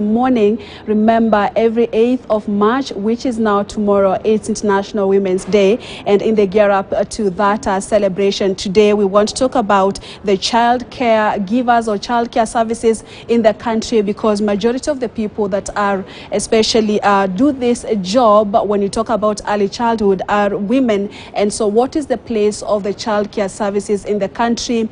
morning. Remember, every 8th of March, which is now tomorrow, it's International Women's Day, and in the gear up to that celebration today, we want to talk about the child care givers or child care services in the country, because majority of the people that are especially do this job when you talk about early childhood are women. And so what is the place of the child care services in the country?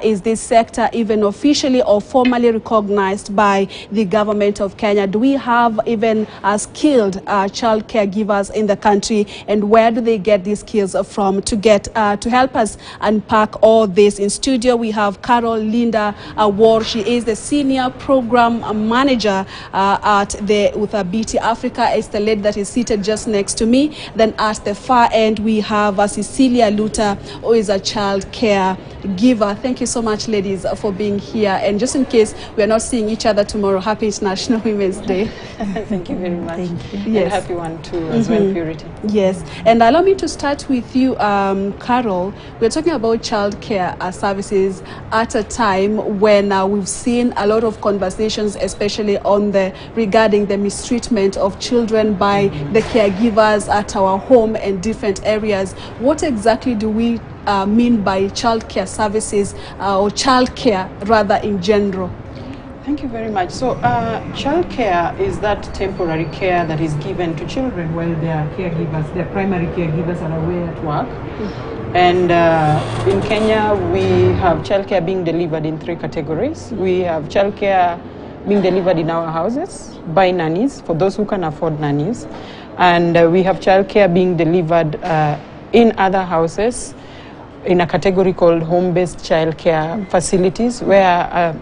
Is this sector even officially or formally recognized by the government of Kenya? Do we have even skilled child caregivers in the country, and where do they get these skills from? To help us unpack all this, in studio we have Carol Linda Ward. She is the senior program manager at the BT Africa. It's the lady that is seated just next to me. Then at the far end we have Cecilia Luta, who is a child care giver. Thank you so much, ladies, for being here. And just in case we are not seeing each other tomorrow, happy International Women's Day. Thank you very much. Thank you. And yes. happy one too, as well, Purity. Yes. And allow me to start with you, Carol. We're talking about child care services at a time when we've seen a lot of conversations, especially on regarding the mistreatment of children by the caregivers at our home and different areas. What exactly do we mean by child care services, or child care rather in general? Thank you very much. So child care is that temporary care that is given to children while their caregivers, their primary caregivers, are away at work. And in Kenya, we have child care being delivered in 3 categories. We have child care being delivered in our houses by nannies, for those who can afford nannies. And we have child care being delivered in other houses, in a category called home-based child care facilities, where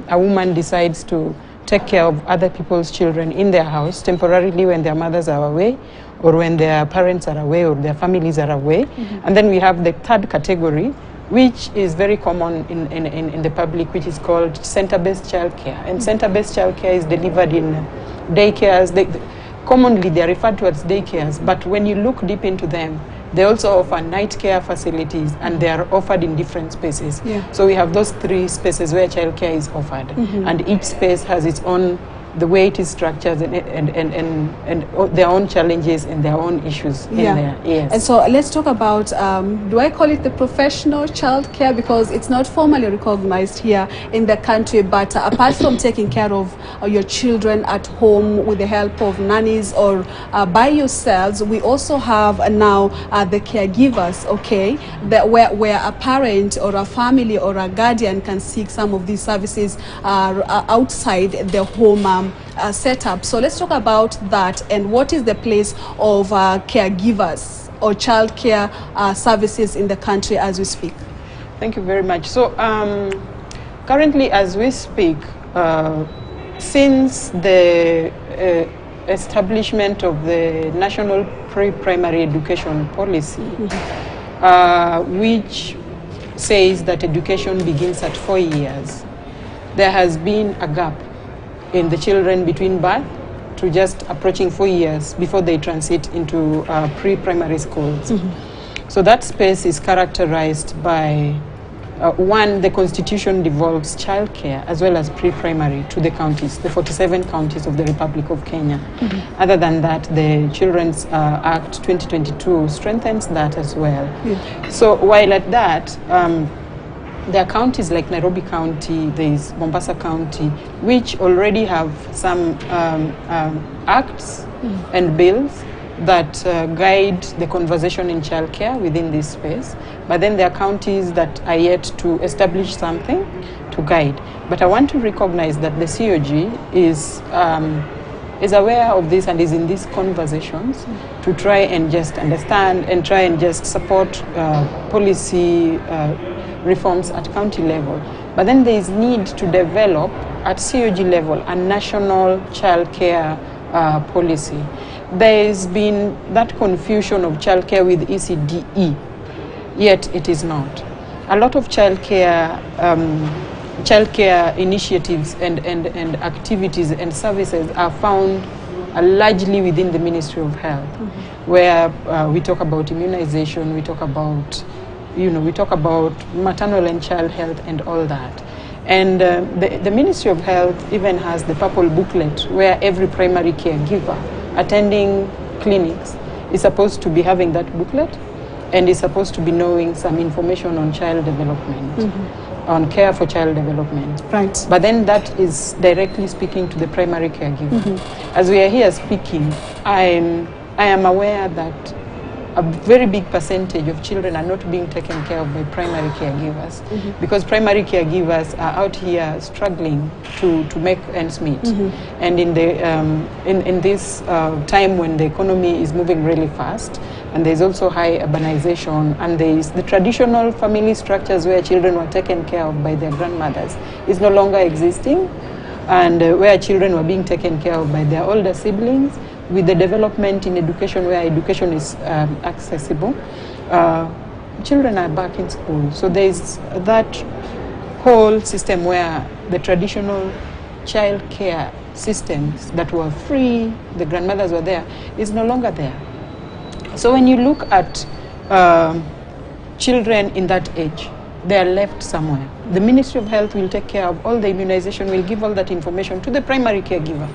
a woman decides to take care of other people's children in their house temporarily when their mothers are away, or when their parents are away, or their families are away. And then we have the 3rd category, which is very common in the public, which is called center-based child care. And center-based child care is delivered in daycares. Commonly they are referred to as daycares, but when you look deep into them, they also offer night care facilities, and they are offered in different spaces. So we have those 3 spaces where child care is offered, and each space has its own, the way it is structured, and their own challenges and their own issues in there. Yes. And so let's talk about, do I call it the professional child care, because it's not formally recognized here in the country, but apart from taking care of your children at home with the help of nannies or by yourselves, we also have now the caregivers, okay, where a parent or a family or a guardian can seek some of these services outside the home setup. So let's talk about that, and what is the place of caregivers or child care services in the country as we speak? Thank you very much. So currently, as we speak, since the establishment of the National Pre-Primary Education Policy, which says that education begins at 4 years, there has been a gap in the children between birth to just approaching 4 years before they transit into pre-primary schools. So that space is characterized by, one, the Constitution devolves childcare as well as pre-primary to the counties, the 47 counties of the Republic of Kenya. Other than that, the Children's Act 2022 strengthens that as well. So while at that, there are counties like Nairobi County, there is Mombasa County, which already have some acts and bills that guide the conversation in childcare within this space. But then there are counties that are yet to establish something to guide. But I want to recognize that the COG is aware of this and is in these conversations to try and just understand and try and just support policy reforms at county level. But then there is need to develop at COG level a national child care policy. There has been that confusion of child care with ECDE, yet it is not. A lot of child care initiatives and activities and services are found largely within the Ministry of Health, where we talk about immunization, we talk about maternal and child health and all that. And the Ministry of Health even has the purple booklet where every primary caregiver attending clinics is supposed to be having that booklet and is supposed to be knowing some information on child development, on care for child development. Right. But then that is directly speaking to the primary caregiver. As we are here speaking, I am aware that a very big percentage of children are not being taken care of by primary caregivers because primary caregivers are out here struggling to make ends meet. And in the in this time when the economy is moving really fast, and there's also high urbanization, and there's the traditional family structures where children were taken care of by their grandmothers is no longer existing, and where children were being taken care of by their older siblings. With the development in education, where education is accessible, children are back in school. So there's that whole system where the traditional child care systems that were free, the grandmothers were there, is no longer there. So when you look at children in that age, they are left somewhere. The Ministry of Health will take care of all the immunization, will give all that information to the primary caregiver.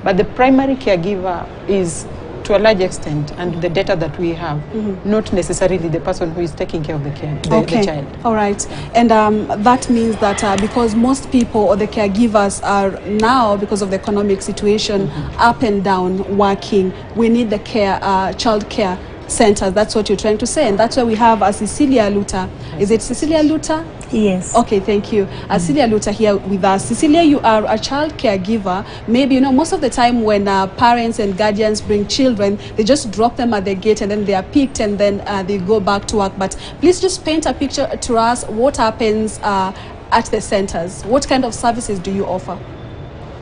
But the primary caregiver is, to a large extent, and the data that we have, not necessarily the person who is taking care of the child. All right. And that means that because most people or the caregivers are now, because of the economic situation, up and down working, we need the child care centers. That's what you're trying to say. And that's why we have Cecilia Luta. Is it Cecilia Luta? Yes. Okay, thank you. Cecilia Luta here with us. Cecilia, you are a child caregiver. Maybe, you know, most of the time when parents and guardians bring children, they just drop them at the gate and then they are picked and then they go back to work. But please just paint a picture to us. What happens at the centers? What kind of services do you offer?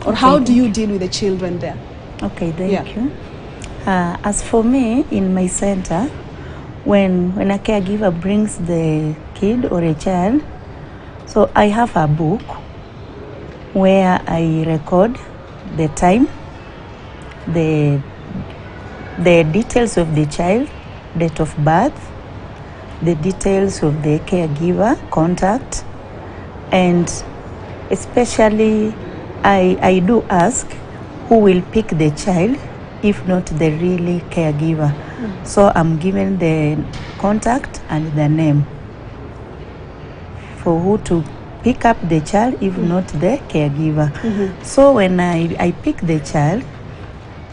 Or how do you deal with the children there? Okay, thank you. As for me, in my center, when a caregiver brings the kid or a child, so I have a book where I record the time, the details of the child, date of birth, the details of the caregiver, contact, and especially I do ask who will pick the child if not the really caregiver. So I'm given the contact and the name for who to pick up the child if not the caregiver. So when I pick the child,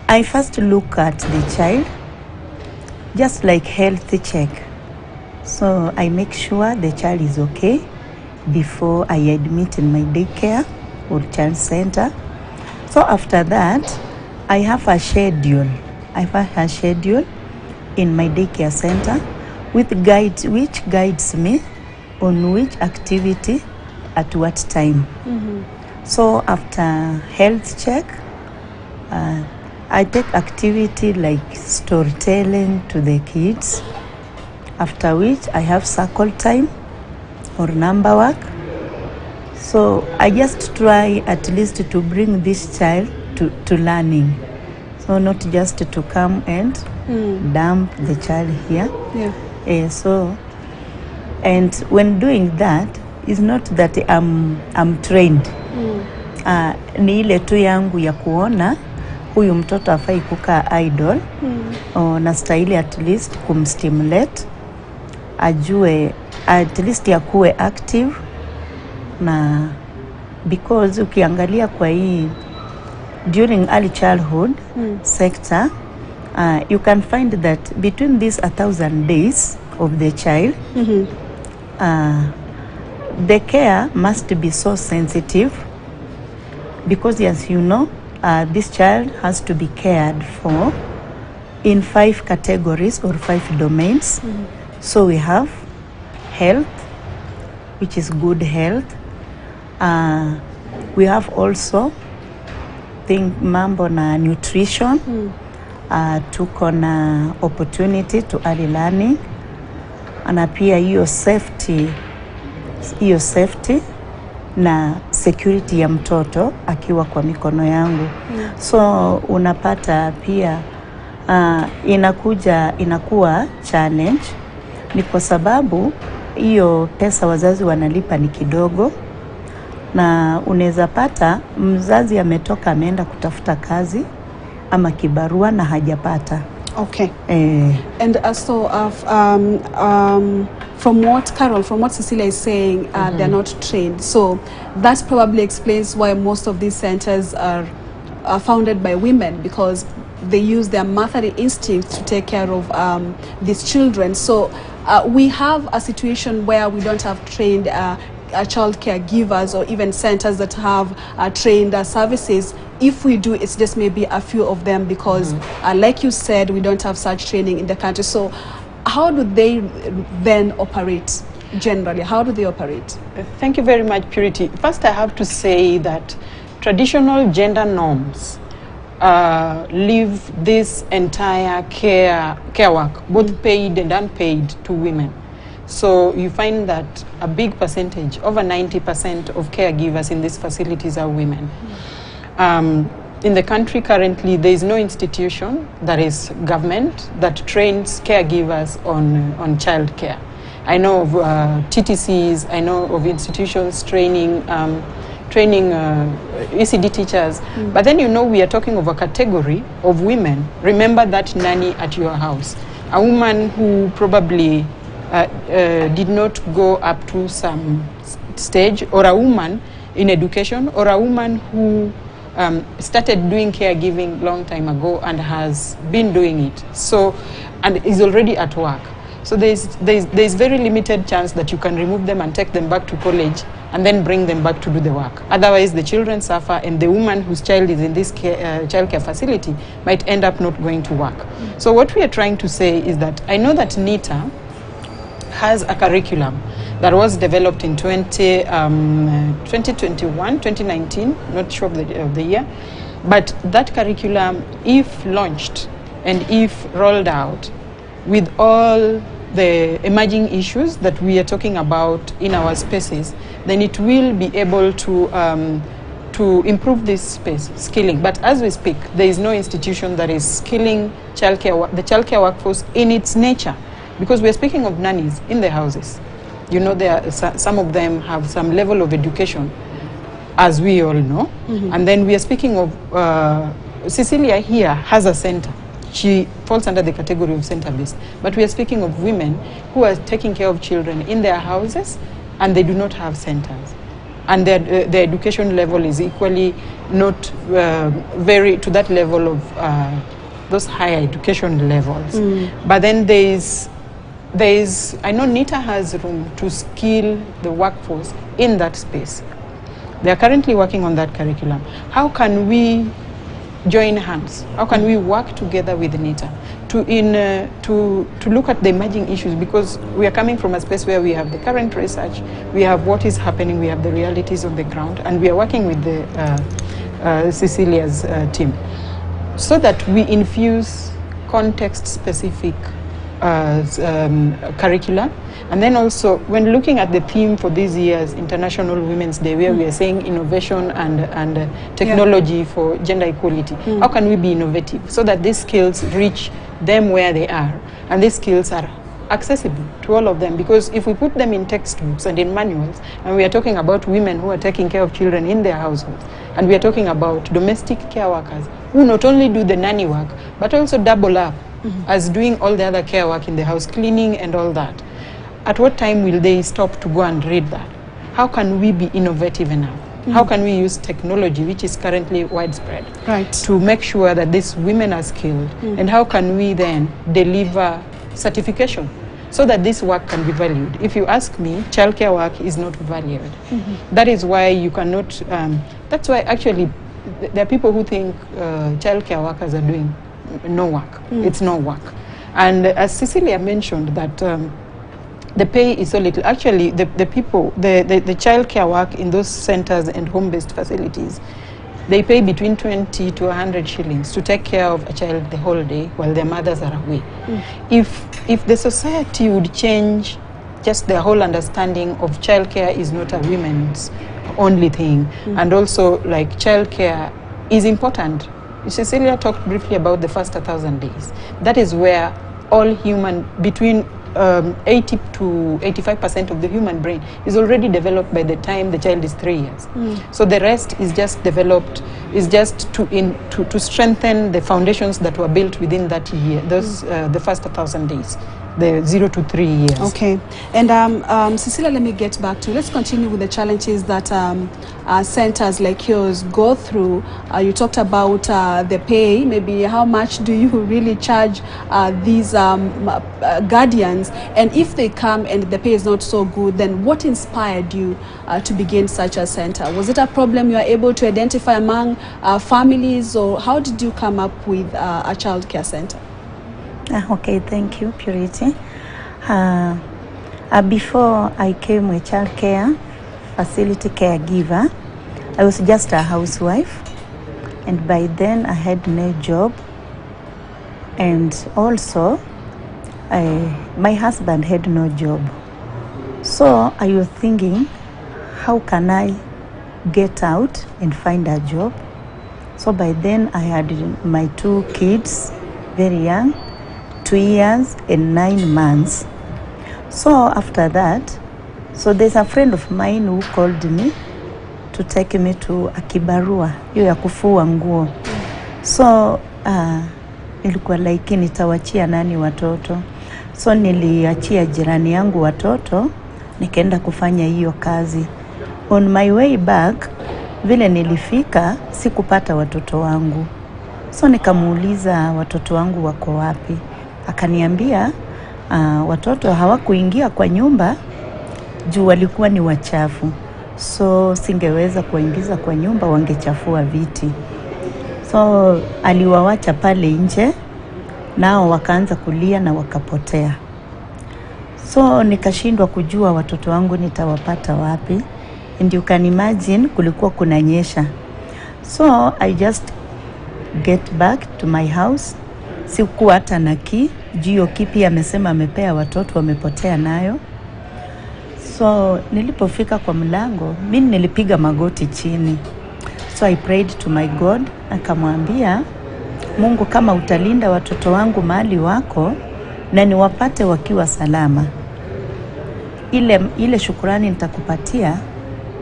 I first look at the child, just like health check. So I make sure the child is okay before I admit in my daycare or child center. So after that, I have a schedule. I have a schedule in my daycare center which guides me on which activity at what time. So after health check, I take activity like storytelling to the kids, after which I have circle time or number work. So I just try at least to bring this child to learning. So not just to come and dump the child here. So, and when doing that, it's not that I'm trained. Ni ile tu yangu ya kuona huyu mtoto afai kukaa idle, na stahili at least kumstimulate, ajue at least yakuwe active, na because ukiangalia kwa hii during early childhood sector, you can find that between these 1,000 days of the child, the care must be so sensitive, because as you know, this child has to be cared for in 5 categories or 5 domains. So we have health, which is good health. We have also mambo na nutrition, tuko na opportunity to early learning, na pia hiyo safety na security ya mtoto akiwa kwa mikono yangu. So unapata pia inakuwa challenge, ni kwa sababu hiyo pesa wazazi wanalipa ni kidogo, na unaweza pata mzazi ametoka ameenda kutafuta kazi ama kibarua na hajapata. Okay. And so from what Carol, from what Cecilia is saying, they're not trained. So that probably explains why most of these centers are founded by women, because they use their motherly instinct to take care of these children. So we have a situation where we don't have trained child caregivers or even centers that have trained services. If we do, it's just maybe a few of them, because like you said, we don't have such training in the country. So how do they then operate generally? How do they operate? Thank you very much, Purity. First, I have to say that traditional gender norms leave this entire care work, both paid and unpaid, to women. So you find that a big percentage, over 90% of caregivers in these facilities are women. In the country currently, there is no institution that is government that trains caregivers on child care. I know of TTCs, I know of institutions training ECD teachers, but then we are talking of a category of women. Remember that nanny at your house, a woman who probably did not go up to some stage, or a woman in education, or a woman who started doing caregiving long time ago and has been doing it, so, and is already at work. So there's very limited chance that you can remove them and take them back to college and then bring them back to do the work. Otherwise, the children suffer, and the woman whose child is in this child care facility might end up not going to work. So what we are trying to say is that I know that NITA has a curriculum that was developed in 2021, 2019, not sure of the year, but that curriculum, if launched and if rolled out with all the emerging issues that we are talking about in our spaces, then it will be able to improve this space, skilling. But as we speak, there is no institution that is skilling the childcare workforce in its nature, because we are speaking of nannies in the houses. There are, some of them have some level of education, as we all know. And then we are speaking of, Cecilia here has a center. She falls under the category of center-based. But we are speaking of women who are taking care of children in their houses, and they do not have centers. And their education level is equally not very to that level of those higher education levels. But then I know NITA has room to skill the workforce in that space. They are currently working on that curriculum. How can we join hands? How can we work together with NITA to look at the emerging issues? Because we are coming from a space where we have the current research, we have what is happening, we have the realities on the ground, and we are working with the Cecilia's team, so that we infuse context-specific curricula. And then also, when looking at the theme for this year's International Women's Day, where we are saying innovation and technology for gender equality, how can we be innovative so that these skills reach them where they are, and these skills are accessible to all of them? Because if we put them in textbooks and in manuals, and we are talking about women who are taking care of children in their households, and we are talking about domestic care workers who not only do the nanny work, but also double up as doing all the other care work in the house, cleaning and all that. At what time will they stop to go and read that? How can we be innovative enough? How can we use technology, which is currently widespread, to make sure that these women are skilled? And how can we then deliver certification so that this work can be valued? If you ask me, childcare work is not valued. That is why you cannot, that's why actually there are people who think childcare workers are doing no work. It's no work. And as Cecilia mentioned, that the pay is so little. Actually, the child care work in those centers and home-based facilities, they pay between 20 to 100 shillings to take care of a child the whole day while their mothers are away. If the society would change just their whole understanding of child care is not a women's only thing, and also like child care is important. Cecilia talked briefly about the first 1,000 days. That is where all human, between 80 to 85% of the human brain is already developed by the time the child is 3 years. So the rest is just developed, is just to strengthen the foundations that were built within that year, those the first 1,000 days, the 0 to 3 years. Okay, and Cecilia, let me get back to you. Let's continue with the challenges that centers like yours go through. You talked about the pay. Maybe how much do you really charge these guardians? And if they come and the pay is not so good, then what inspired you to begin such a center? Was it a problem you are able to identify among families, or how did you come up with a child care center? Okay, thank you, Purity. Before I came a child care facility caregiver, I was just a housewife, and by then I had no job, and also my husband had no job. So I was thinking, how can I get out and find a job? So by then I had my 2 kids, very young, 2 years and 9 months. So after that, so there's a friend of mine who called me to take me to a kibarua, hiyo ya kufua nguo. So nilikuwa like nitawachia nani watoto. So niliachia jirani yangu watoto, nikaenda kufanya hiyo kazi. On my way back, vile nilifika, sikupata watoto wangu. So nikamuuliza watoto wangu wako wapi. Akaniambia watoto hawakuingia kwa nyumba juu walikuwa ni wachafu. So singeweza kuingiza kwa nyumba, wangechafua viti. So aliwawacha pale nje, nao wakaanza kulia na wakapotea. So nikashindwa kujua watoto wangu nitawapata wapi. And you can imagine kulikuwa kunanyesha. So I just get back to my house. Sikuwa hata na key, juu kipi amesema amepea watoto wamepotea nayo. So nilipofika kwa mlango, mimi nilipiga magoti chini. So I prayed to my God, akamwambia, Mungu, kama utalinda watoto wangu mahali wako na niwapate wakiwa salama, ile shukrani nitakupatia,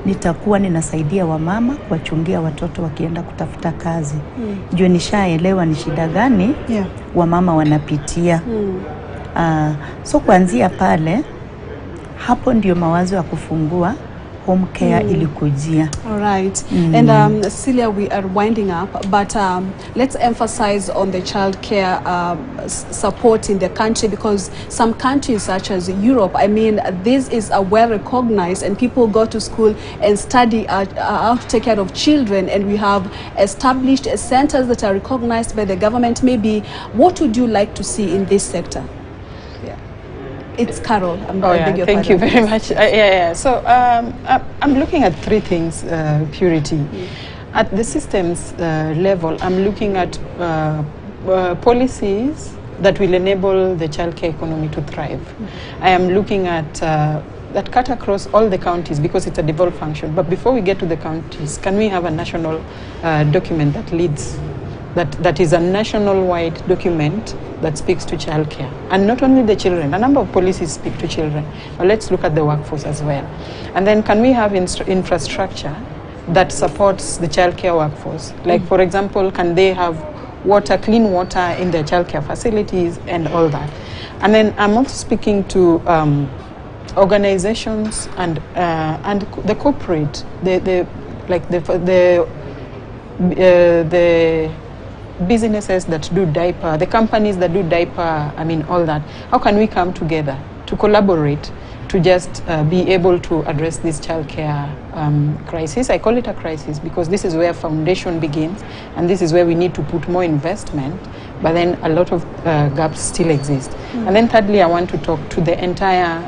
nitakuwa ninasaidia wamama kuwachungia watoto wakienda kutafuta kazi. Juu nishaelewa ni shida gani wamama wanapitia. So kuanzia pale, hapo ndio mawazo ya kufungua home care ilikujia. All right. And Cecilia, we are winding up, but let's emphasize on the child care support in the country, because some countries such as Europe, I mean, this is a well recognized, and people go to school and study how to take care of children, and we have established centers that are recognized by the government. Maybe what would you like to see in this sector? It's Carol. Thank you very much. So I'm looking at 3 things, Purity. At the systems level, I'm looking at policies that will enable the childcare economy to thrive. I am looking at that cut across all the counties, because it's a devolved function. But before we get to the counties, can we have a national document that leads, that is a national-wide document that speaks to childcare, and not only the children. A number of policies speak to children, but let's look at the workforce as well. And then can we have infrastructure that supports the childcare workforce? Like, for example, can they have water, clean water in their childcare facilities and all that? And then I'm also speaking to organizations and the corporate, the businesses that do diaper, the companies that do diaper, I mean, all that. How can we come together to collaborate to just be able to address this childcare crisis? I call it a crisis because this is where foundation begins, and this is where we need to put more investment, but then a lot of gaps still exist. And then thirdly, I want to talk to the entire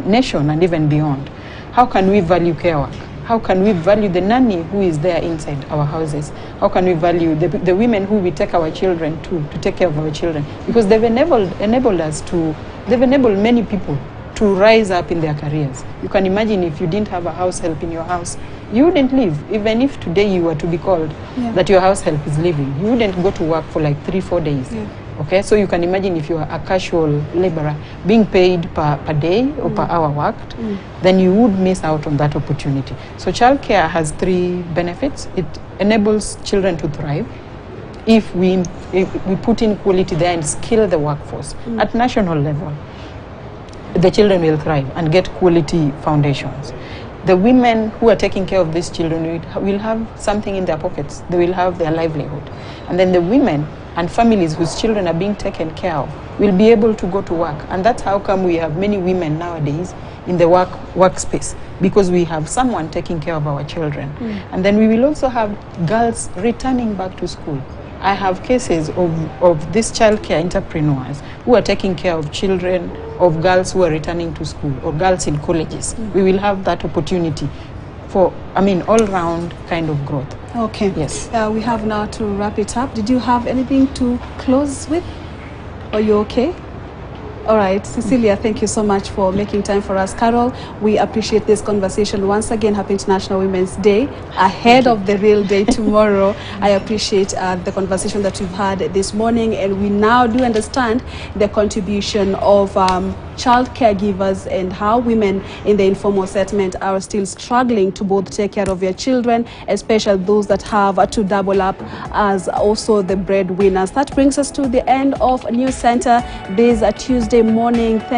nation and even beyond. How can we value care work? How can we value the nanny who is there inside our houses? How can we value the women who we take our children to take care of our children? Because they've enabled many people to rise up in their careers. You can imagine if you didn't have a house help in your house, you wouldn't leave. Even if today you were to be called that your house help is leaving, you wouldn't go to work for like 3-4 days. Okay, so you can imagine if you are a casual laborer being paid per day or per hour worked, then you would miss out on that opportunity. So childcare has 3 benefits. It enables children to thrive. If we put in quality there and skill the workforce at national level, the children will thrive and get quality foundations. The women who are taking care of these children will have something in their pockets. They will have their livelihood. And then the women and families whose children are being taken care of will be able to go to work. And that's how come we have many women nowadays in the workspace, because we have someone taking care of our children. And then we will also have girls returning back to school. I have cases of these childcare entrepreneurs who are taking care of children, of girls who are returning to school, or girls in colleges. We will have that opportunity for, all-round kind of growth. Okay. Yes. We have now to wrap it up. Did you have anything to close with? Are you okay? All right, Cecilia, thank you so much for making time for us. Carol, we appreciate this conversation. Once again, Happy International Women's Day, ahead of the real day tomorrow. I appreciate the conversation that we've had this morning, and we now do understand the contribution of child caregivers and how women in the informal settlement are still struggling to both take care of their children, especially those that have to double up as also the breadwinners. That brings us to the end of News Center this Tuesday morning.